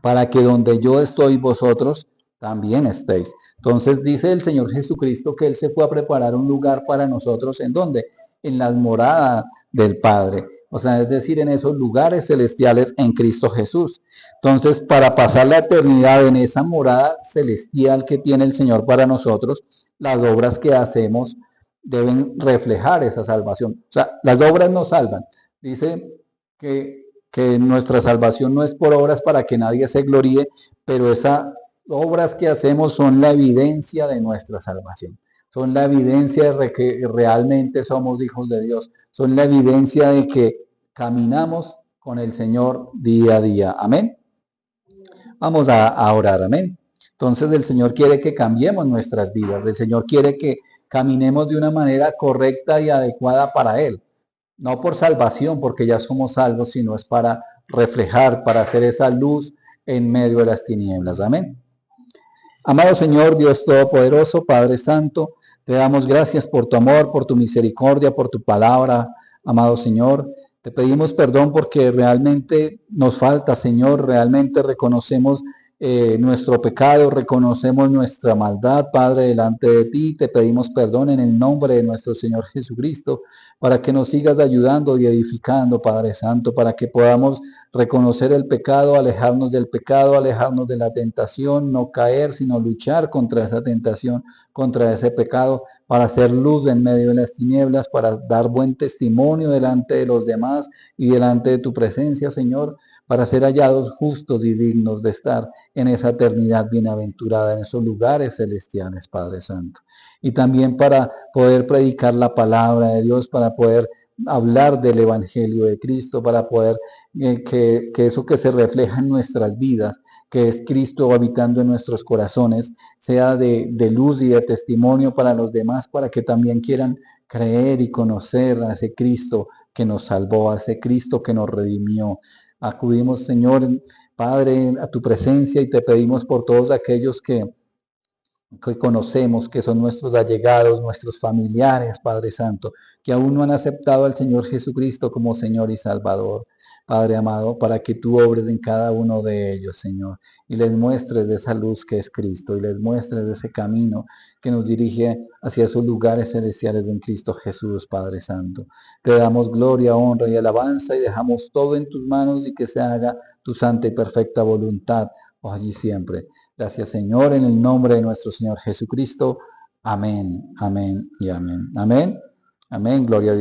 para que donde yo estoy, vosotros también estéis. Entonces dice el Señor Jesucristo que Él se fue a preparar un lugar para nosotros. ¿En dónde? En las moradas del Padre. O sea, es decir, en esos lugares celestiales en Cristo Jesús. Entonces, para pasar la eternidad en esa morada celestial que tiene el Señor para nosotros, las obras que hacemos deben reflejar esa salvación. O sea, las obras nos salvan. Dice que nuestra salvación no es por obras para que nadie se gloríe, pero esas obras que hacemos son la evidencia de nuestra salvación. Son la evidencia de que realmente somos hijos de Dios. Son la evidencia de que caminamos con el Señor día a día. Amén. Vamos a orar. Amén. Entonces el Señor quiere que cambiemos nuestras vidas. El Señor quiere que caminemos de una manera correcta y adecuada para Él. No por salvación, porque ya somos salvos, sino es para reflejar, para hacer esa luz en medio de las tinieblas. Amén. Amado Señor, Dios Todopoderoso, Padre Santo, te damos gracias por tu amor, por tu misericordia, por tu palabra, amado Señor. Te pedimos perdón porque realmente nos falta, Señor, realmente reconocemos nuestro pecado, reconocemos nuestra maldad, Padre, delante de ti. Te pedimos perdón en el nombre de nuestro Señor Jesucristo, para que nos sigas ayudando y edificando, Padre Santo, para que podamos reconocer el pecado, alejarnos del pecado, alejarnos de la tentación, no caer, sino luchar contra esa tentación, contra ese pecado, para hacer luz en medio de las tinieblas, para dar buen testimonio delante de los demás y delante de tu presencia, Señor, para ser hallados justos y dignos de estar en esa eternidad bienaventurada, en esos lugares celestiales, Padre Santo. Y también para poder predicar la palabra de Dios, para poder hablar del Evangelio de Cristo, para poder que eso que se refleja en nuestras vidas, que es Cristo habitando en nuestros corazones, sea de luz y de testimonio para los demás, para que también quieran creer y conocer a ese Cristo que nos salvó, a ese Cristo que nos redimió. Acudimos, Señor, Padre, a tu presencia y te pedimos por todos aquellos que conocemos, que son nuestros allegados, nuestros familiares, Padre Santo, que aún no han aceptado al Señor Jesucristo como Señor y Salvador. Padre amado, para que tú obres en cada uno de ellos, Señor, y les muestres de esa luz que es Cristo, y les muestres de ese camino que nos dirige hacia esos lugares celestiales en Cristo Jesús, Padre Santo. Te damos gloria, honra y alabanza, y dejamos todo en tus manos, y que se haga tu santa y perfecta voluntad, hoy y siempre. Gracias, Señor, en el nombre de nuestro Señor Jesucristo. Amén, amén y amén. Amén, amén, gloria a Dios.